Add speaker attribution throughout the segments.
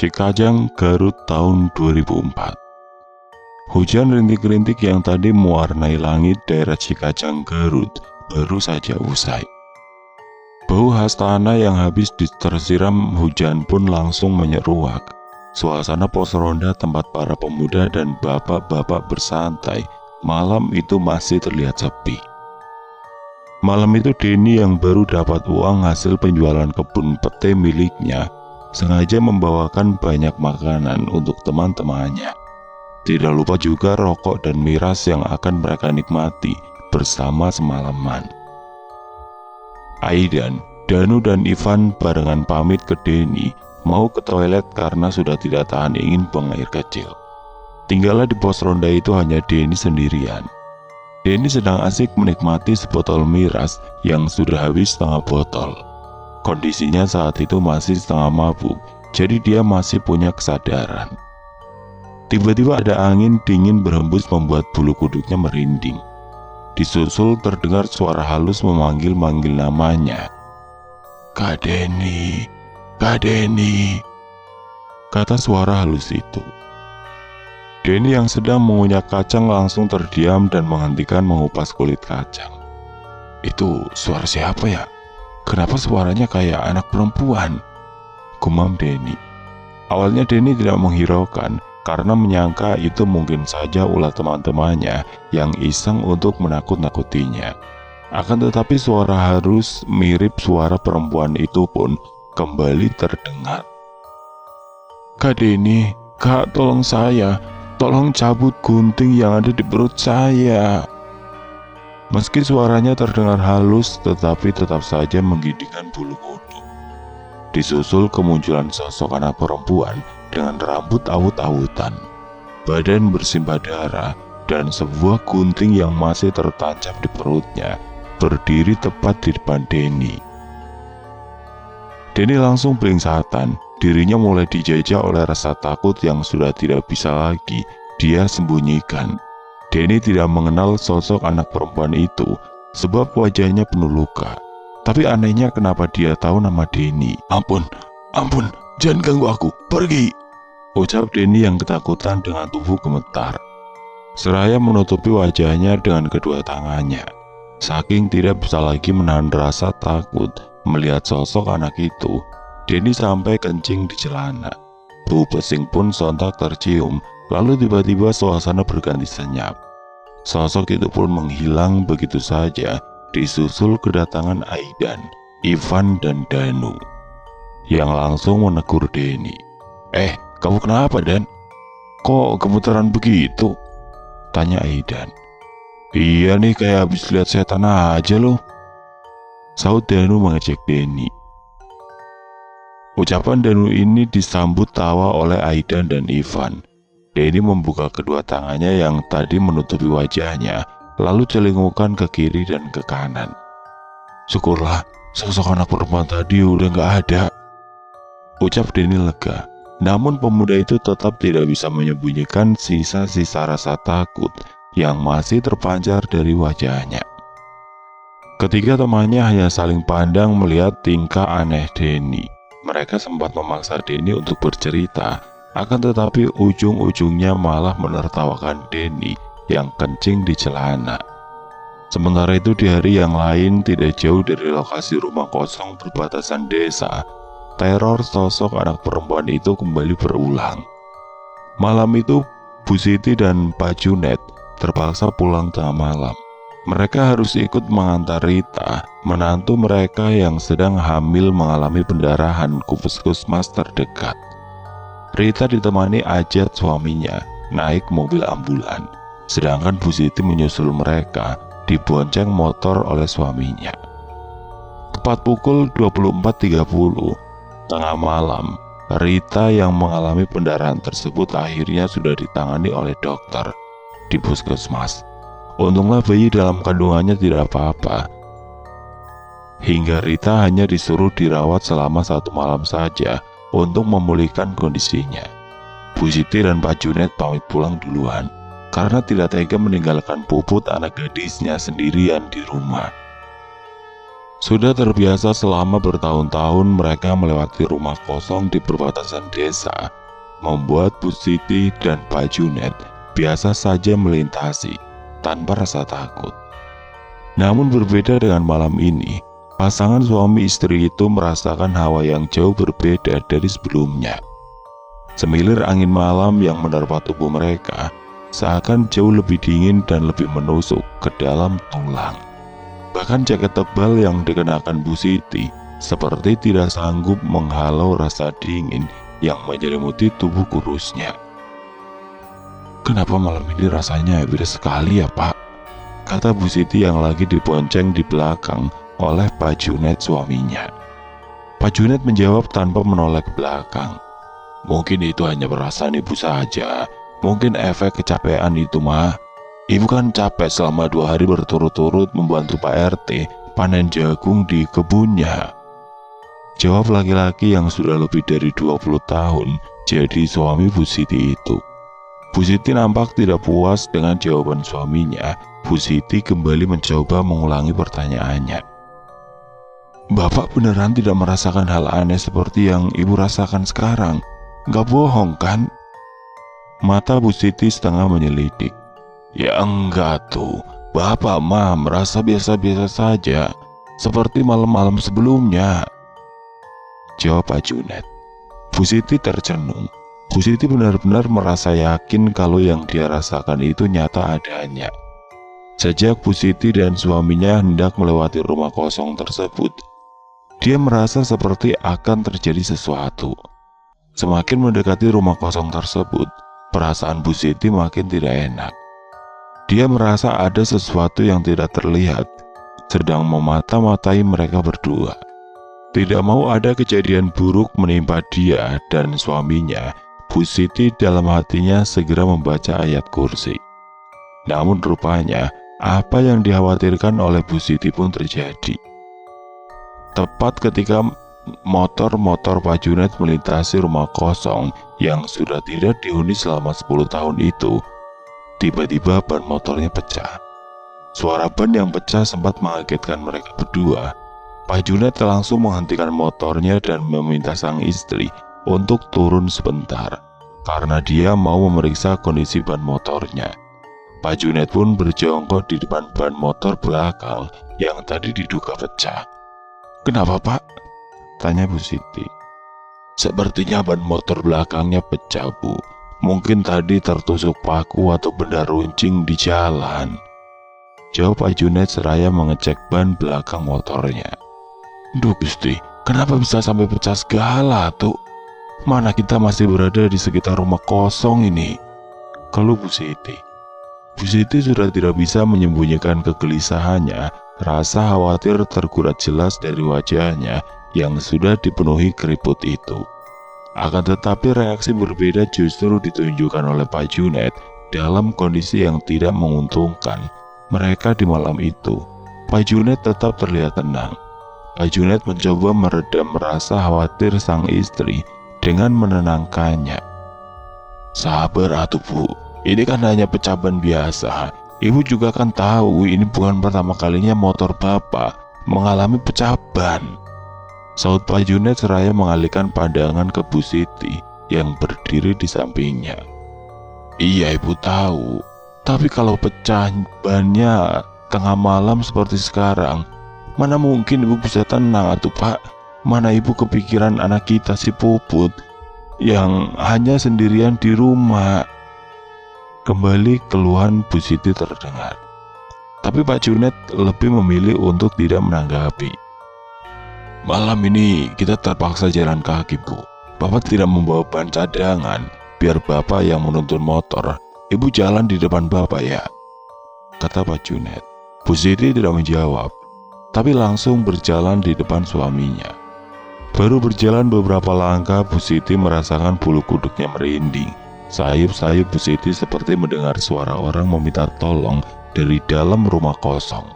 Speaker 1: Cikajang, Garut tahun 2004. Hujan rintik-rintik yang tadi mewarnai langit daerah Cikajang, Garut baru saja usai. Bau khas tanah yang habis tersiram hujan pun langsung menyeruak. Suasana pos ronda tempat para pemuda dan bapak-bapak bersantai malam itu masih terlihat sepi. Malam itu Denny yang baru dapat uang hasil penjualan kebun pete miliknya sengaja membawakan banyak makanan untuk teman-temannya. Tidak lupa juga rokok dan miras yang akan mereka nikmati bersama semalaman. Aidan, Danu dan Ivan barengan pamit ke Denny mau ke toilet karena sudah tidak tahan ingin buang air kecil. Tinggallah di pos ronda itu hanya Denny sendirian. Denny sedang asik menikmati sebotol miras yang sudah habis setengah botol. Kondisinya saat itu masih setengah mabuk, jadi dia masih punya kesadaran. Tiba-tiba ada angin dingin berhembus membuat bulu kuduknya merinding. Disusul terdengar suara halus memanggil-manggil namanya. "Kak Denny, Kak Denny," kata suara halus itu. Denny yang sedang mengunyah kacang langsung terdiam dan menghentikan mengupas kulit kacang. "Itu suara siapa ya? Kenapa suaranya kayak anak perempuan?" gumam Denny. Awalnya Denny tidak menghiraukan karena menyangka itu mungkin saja ulah teman-temannya yang iseng untuk menakut-nakutinya. Akan tetapi suara halus mirip suara perempuan itu pun kembali terdengar. "Kak Denny, Kak, tolong saya. Tolong cabut gunting yang ada di perut saya." Meski suaranya terdengar halus, tetapi tetap saja menggigitkan bulu kuduk. Disusul kemunculan sosok anak perempuan dengan rambut awut-awutan, badan bersimbah darah, dan sebuah gunting yang masih tertancap di perutnya berdiri tepat di depan Denny. Denny langsung pelingsatan. Dirinya mulai dijajah oleh rasa takut yang sudah tidak bisa lagi dia sembunyikan. Denny tidak mengenal sosok anak perempuan itu sebab wajahnya penuh luka. Tapi anehnya kenapa dia tahu nama Denny. Ampun, jangan ganggu aku, pergi," ucap Denny yang ketakutan dengan tubuh gemetar. Seraya menutupi wajahnya dengan kedua tangannya. Saking tidak bisa lagi menahan rasa takut melihat sosok anak itu, Denny sampai kencing di celana. Bau pesing pun sontak tercium, lalu tiba-tiba suasana berganti senyap. Sosok itu pun menghilang begitu saja, disusul kedatangan Aidan, Ivan, dan Danu, yang langsung menegur Denny. Kamu kenapa, Dan? Kok gemetaran begitu?" tanya Aidan. "Iya nih, kayak habis lihat setan aja loh," sahut Danu mengejek Denny. Ucapan Danu ini disambut tawa oleh Aidan dan Ivan. Denny membuka kedua tangannya yang tadi menutupi wajahnya, lalu celingukan ke kiri dan ke kanan. "Syukurlah, sosok anak perempuan tadi udah gak ada," ucap Denny lega. Namun pemuda itu tetap tidak bisa menyembunyikan sisa-sisa rasa takut yang masih terpancar dari wajahnya. Ketiga temannya hanya saling pandang melihat tingkah aneh Denny. Mereka sempat memaksa Denny untuk bercerita, akan tetapi ujung-ujungnya malah menertawakan Denny yang kencing di celana. Sementara itu di hari yang lain, tidak jauh dari lokasi rumah kosong perbatasan desa, teror sosok anak perempuan itu kembali berulang. Malam itu Bu Siti dan Pak Junet terpaksa pulang tengah malam. Mereka harus ikut mengantar Rita, menantu mereka yang sedang hamil mengalami pendarahan ke puskesmas terdekat. Rita ditemani Ajat suaminya naik mobil ambulan, sedangkan Bu Siti menyusul mereka dibonceng motor oleh suaminya. Tepat pukul 24.30 tengah malam, Rita yang mengalami pendarahan tersebut akhirnya sudah ditangani oleh dokter di puskesmas. Untunglah bayi dalam kandungannya tidak apa-apa. Hingga Rita hanya disuruh dirawat selama 1 malam saja untuk memulihkan kondisinya. Bu Siti dan Pak Junet pamit pulang duluan karena tidak tega meninggalkan Puput anak gadisnya sendirian di rumah. Sudah terbiasa selama bertahun-tahun mereka melewati rumah kosong di perbatasan desa, membuat Bu Siti dan Pak Junet biasa saja melintasi tanpa rasa takut. Namun berbeda dengan malam ini, pasangan suami istri itu merasakan hawa yang jauh berbeda dari sebelumnya. Semilir angin malam yang menerpa tubuh mereka seakan jauh lebih dingin dan lebih menusuk ke dalam tulang. Bahkan jaket tebal yang dikenakan Bu Siti seperti tidak sanggup menghalau rasa dingin yang menyelimuti tubuh kurusnya. "Kenapa malam ini rasanya beda sekali ya, Pak?" kata Bu Siti yang lagi dibonceng di belakang oleh Pak Junet suaminya. Pak Junet menjawab tanpa menoleh ke belakang. "Mungkin itu hanya perasaan ibu saja. Mungkin efek kecapean itu, mah. Ibu kan capek selama 2 hari berturut-turut membantu Pak RT panen jagung di kebunnya," jawab laki-laki yang sudah lebih dari 20 tahun jadi suami Bu Siti itu. Bu Siti nampak tidak puas dengan jawaban suaminya. Bu Siti kembali mencoba mengulangi pertanyaannya. "Bapak beneran tidak merasakan hal aneh seperti yang ibu rasakan sekarang? Gak bohong kan?" Mata Bu Siti setengah menyelidik. "Ya enggak tuh, Bapak mah merasa biasa-biasa saja, seperti malam-malam sebelumnya," jawab Pak Junet. Bu Siti tercenung. Bu Siti benar-benar merasa yakin kalau yang dia rasakan itu nyata adanya. Sejak Bu Siti dan suaminya hendak melewati rumah kosong tersebut, dia merasa seperti akan terjadi sesuatu. Semakin mendekati rumah kosong tersebut, perasaan Bu Siti makin tidak enak. Dia merasa ada sesuatu yang tidak terlihat sedang memata-matai mereka berdua. Tidak mau ada kejadian buruk menimpa dia dan suaminya, Bu Siti dalam hatinya segera membaca ayat kursi. Namun rupanya, apa yang dikhawatirkan oleh Bu Siti pun terjadi. Tepat ketika motor-motor Pak Junet melintasi rumah kosong yang sudah tidak dihuni selama 10 tahun itu, tiba-tiba ban motornya pecah. Suara ban yang pecah sempat mengagetkan mereka berdua. Pak Junet langsung menghentikan motornya dan meminta sang istri untuk turun sebentar, karena dia mau memeriksa kondisi ban motornya. Pak Junet pun berjongkok di depan ban motor belakang yang tadi diduga pecah. "Kenapa, Pak?" tanya Bu Siti. "Sepertinya ban motor belakangnya pecah, Bu. Mungkin tadi tertusuk paku atau benda runcing di jalan," jawab Pak Junet seraya mengecek ban belakang motornya. "Duh Gusti, kenapa bisa sampai pecah segala tuh? Mana kita masih berada di sekitar rumah kosong ini," keluh Bu Siti. Bu Siti sudah tidak bisa menyembunyikan kegelisahannya. Rasa khawatir tergurat jelas dari wajahnya yang sudah dipenuhi keriput itu. Akan tetapi reaksi berbeda justru ditunjukkan oleh Pak Junet dalam kondisi yang tidak menguntungkan mereka di malam itu. Pak Junet tetap terlihat tenang. Pak Junet mencoba meredam rasa khawatir sang istri dengan menenangkannya. "Sabar atuh Bu, ini kan hanya pecah ban biasa. Ibu juga kan tahu ini bukan pertama kalinya motor Bapak mengalami pecah ban," saut Pak Junet seraya mengalihkan pandangan ke Bu Siti yang berdiri di sampingnya. "Iya Ibu tahu, tapi kalau pecah bannya tengah malam seperti sekarang, mana mungkin Ibu bisa tenang atuh Pak. Mana Ibu kepikiran anak kita si Puput yang hanya sendirian di rumah." Kembali keluhan Bu Siti terdengar. Tapi Pak Junet lebih memilih untuk tidak menanggapi. "Malam ini kita terpaksa jalan kaki Bu. Bapak tidak membawa ban cadangan. Biar Bapak yang menuntun motor, Ibu jalan di depan Bapak ya," kata Pak Junet. Bu Siti tidak menjawab, tapi langsung berjalan di depan suaminya. Baru berjalan beberapa langkah, Bu Siti merasakan bulu kuduknya merinding. Sayup-sayup Bu Siti seperti mendengar suara orang meminta tolong dari dalam rumah kosong.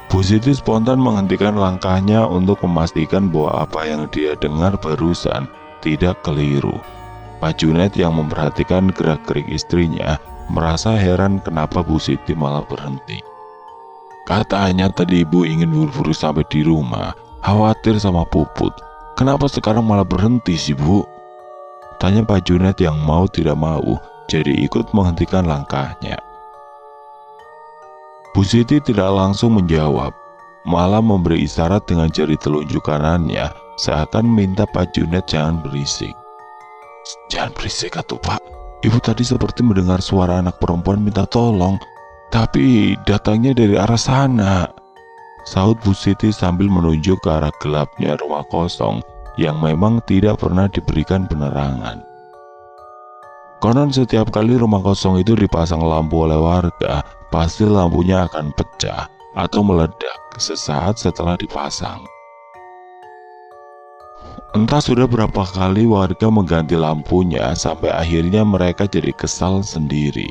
Speaker 1: Bu Siti spontan menghentikan langkahnya untuk memastikan bahwa apa yang dia dengar barusan tidak keliru. Pak Junet yang memperhatikan gerak-gerik istrinya merasa heran kenapa Bu Siti malah berhenti. Katanya tadi ibu ingin buru-buru sampai di rumah, khawatir sama Puput. Kenapa sekarang malah berhenti sih, Bu? Tanya Pak Junet yang mau tidak mau, jadi ikut menghentikan langkahnya. Bu Siti tidak langsung menjawab, malah memberi isyarat dengan jari telunjuk kanannya, seakan minta Pak Junet jangan berisik. Jangan berisik atuh Pak, ibu tadi seperti mendengar suara anak perempuan minta tolong, tapi datangnya dari arah sana, sahut Bu Siti sambil menunjuk ke arah gelapnya rumah kosong yang memang tidak pernah diberikan penerangan. Konon setiap kali rumah kosong itu dipasang lampu oleh warga, pasti lampunya akan pecah atau meledak sesaat setelah dipasang. Entah sudah berapa kali warga mengganti lampunya sampai akhirnya mereka jadi kesal sendiri.